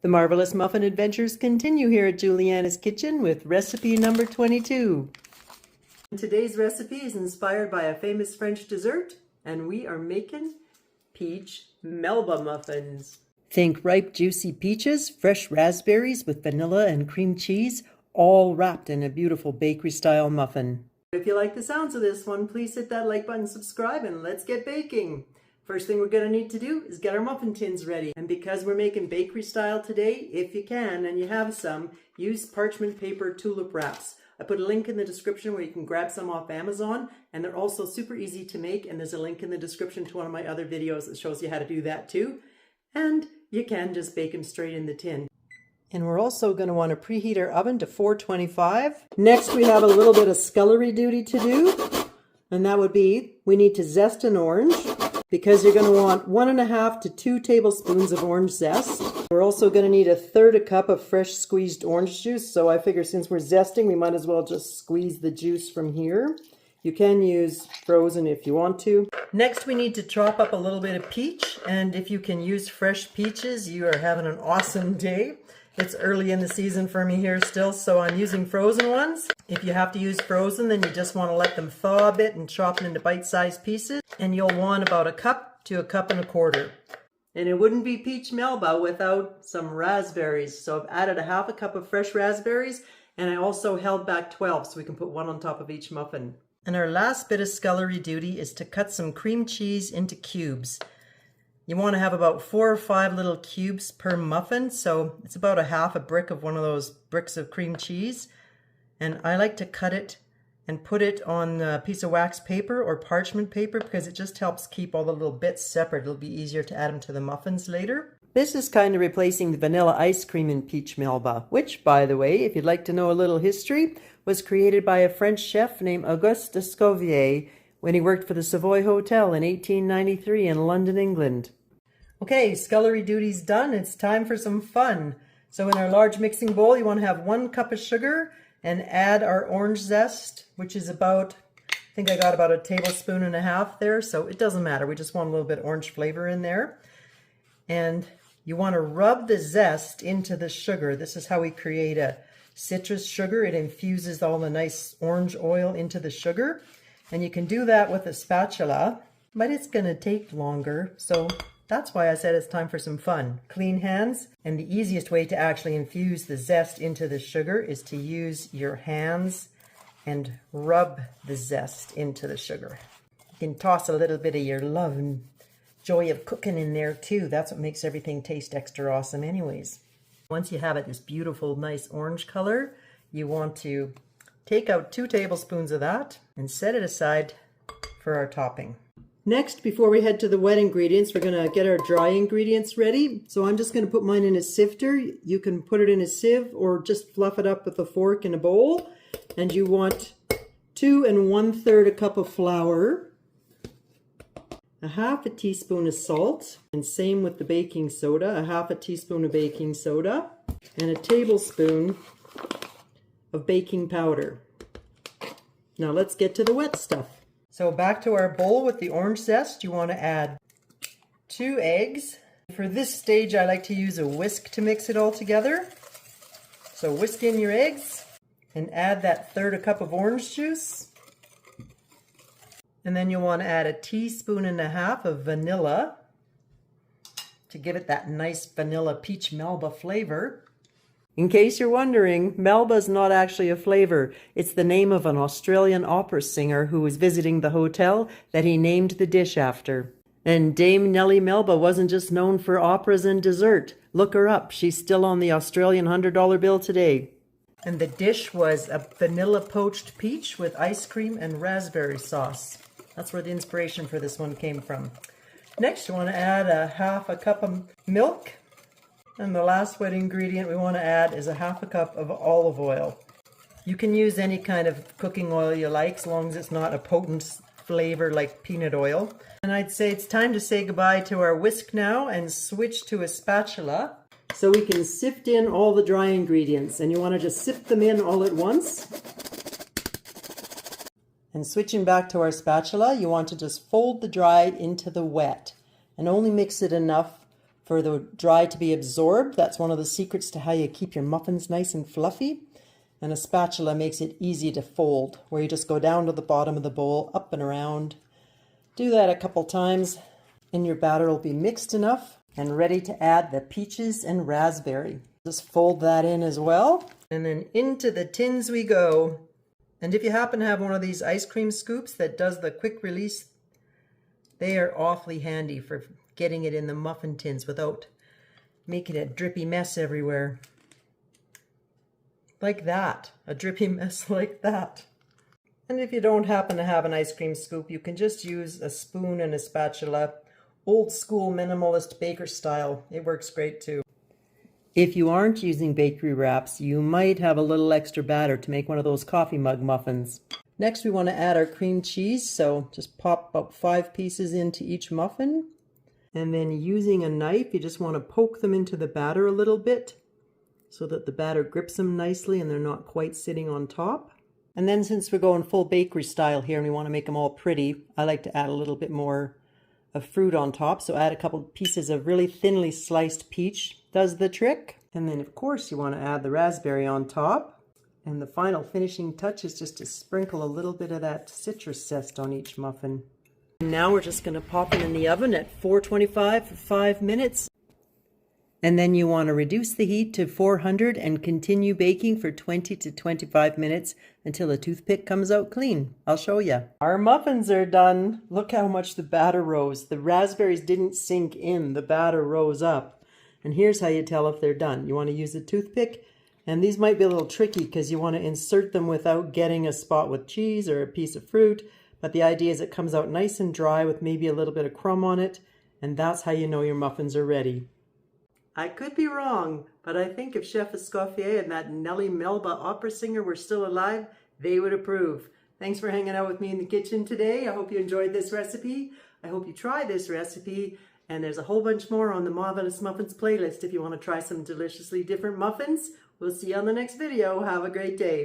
The Marvelous Muffin adventures continue here at Juliana's Kitchen with recipe number 22. Today's recipe is inspired by a famous French dessert, and we are making Peach Melba Muffins. Think ripe, juicy peaches, fresh raspberries with vanilla and cream cheese, all wrapped in a beautiful bakery-style muffin. If you like the sounds of this one, please hit that like button, subscribe, and let's get baking. First thing we're going to need to do is get our muffin tins ready. And because we're making bakery style today, if you can and you have some, use parchment paper tulip wraps. I put a link in the description where you can grab some off Amazon, and they're also super easy to make, and there's a link in the description to one of my other videos that shows you how to do that too. And you can just bake them straight in the tin. And we're also going to want to preheat our oven to 425. Next we have a little bit of scullery duty to do, and that would be we need to zest an orange, because you're going to want 1.5 to 2 tablespoons of orange zest. We're also going to need 1/3 cup of fresh squeezed orange juice, so I figure since we're zesting, we might as well just squeeze the juice from here. You can use frozen if you want to. Next, we need to chop up a little bit of peach, and if you can use fresh peaches, you are having an awesome day. It's early in the season for me here still, so I'm using frozen ones. If you have to use frozen, then you just want to let them thaw a bit and chop them into bite-sized pieces. And you'll want about 1 cup to 1.25 cups. And it wouldn't be Peach Melba without some raspberries. So I've added 1/2 cup of fresh raspberries, and I also held back 12 so we can put one on top of each muffin. And our last bit of scullery duty is to cut some cream cheese into cubes. You want to have about 4 or 5 little cubes per muffin, so it's about 1/2 brick of one of those bricks of cream cheese. And I like to cut it and put it on a piece of wax paper or parchment paper because it just helps keep all the little bits separate. It'll be easier to add them to the muffins later. This is kind of replacing the vanilla ice cream in Peach Melba, which, by the way, if you'd like to know a little history, was created by a French chef named Auguste Escoffier when he worked for the Savoy Hotel in 1893 in London, England. Okay, scullery duty's done. It's time for some fun. So in our large mixing bowl, you want to have 1 cup of sugar and add our orange zest, which is about, I think I got about 1.5 tablespoons there, so it doesn't matter. We just want a little bit of orange flavor in there. And you want to rub the zest into the sugar. This is how we create a citrus sugar. It infuses all the nice orange oil into the sugar. And you can do that with a spatula, but it's going to take longer, so that's why I said it's time for some fun. Clean hands, and the easiest way to actually infuse the zest into the sugar is to use your hands and rub the zest into the sugar. You can toss a little bit of your love and joy of cooking in there too. That's what makes everything taste extra awesome anyways. Once you have it this beautiful, nice orange color, you want to take out 2 tablespoons of that and set it aside for our topping. Next, before we head to the wet ingredients, we're going to get our dry ingredients ready. So I'm just going to put mine in a sifter. You can put it in a sieve or just fluff it up with a fork in a bowl. And you want 2 1/3 cup of flour, 1/2 teaspoon of salt, and same with the baking soda, 1/2 teaspoon of baking soda, and 1 tablespoon of baking powder. Now let's get to the wet stuff. So back to our bowl with the orange zest, you want to add 2 eggs. For this stage, I like to use a whisk to mix it all together. So whisk in your eggs and add that 1/3 cup of orange juice. And then you'll want to add 1.5 teaspoons of vanilla to give it that nice vanilla Peach Melba flavor. In case you're wondering, Melba is not actually a flavor. It's the name of an Australian opera singer who was visiting the hotel that he named the dish after. And Dame Nellie Melba wasn't just known for operas and dessert. Look her up. She's still on the Australian $100 bill today. And the dish was a vanilla poached peach with ice cream and raspberry sauce. That's where the inspiration for this one came from. Next, you want to add 1/2 cup of milk. And the last wet ingredient we want to add is 1/2 cup of olive oil. You can use any kind of cooking oil you like, as long as it's not a potent flavor like peanut oil. And I'd say it's time to say goodbye to our whisk now and switch to a spatula so we can sift in all the dry ingredients. And you want to just sift them in all at once. And switching back to our spatula, you want to just fold the dry into the wet and only mix it enough for the dry to be absorbed. That's one of the secrets to how you keep your muffins nice and fluffy. And a spatula makes it easy to fold, where you just go down to the bottom of the bowl, up and around. Do that a couple times, and your batter will be mixed enough and ready to add the peaches and raspberry. Just fold that in as well, and then into the tins we go. And if you happen to have one of these ice cream scoops that does the quick release, they are awfully handy for getting it in the muffin tins without making a drippy mess everywhere. Like that, a drippy mess like that. And if you don't happen to have an ice cream scoop, you can just use a spoon and a spatula, old school minimalist baker style. It works great too. If you aren't using bakery wraps, you might have a little extra batter to make one of those coffee mug muffins. Next, we want to add our cream cheese, so just pop about 5 pieces into each muffin. And then using a knife, you just want to poke them into the batter a little bit so that the batter grips them nicely and they're not quite sitting on top. And then since we're going full bakery style here and we want to make them all pretty, I like to add a little bit more of fruit on top. So add a couple pieces of really thinly sliced peach, does the trick. And then of course you want to add the raspberry on top. And the final finishing touch is just to sprinkle a little bit of that citrus zest on each muffin. And now we're just going to pop it in the oven at 425 for 5 minutes. And then you want to reduce the heat to 400 and continue baking for 20 to 25 minutes until the toothpick comes out clean. I'll show you. Our muffins are done. Look how much the batter rose. The raspberries didn't sink in. The batter rose up. And here's how you tell if they're done. You want to use a toothpick. And these might be a little tricky because you want to insert them without getting a spot with cheese or a piece of fruit. But the idea is it comes out nice and dry with maybe a little bit of crumb on it. And that's how you know your muffins are ready. I could be wrong, but I think if Chef Escoffier and that Nellie Melba opera singer were still alive, they would approve. Thanks for hanging out with me in the kitchen today. I hope you enjoyed this recipe. I hope you try this recipe. And there's a whole bunch more on the Mahvelous Muffins playlist if you want to try some deliciously different muffins. We'll see you on the next video. Have a great day.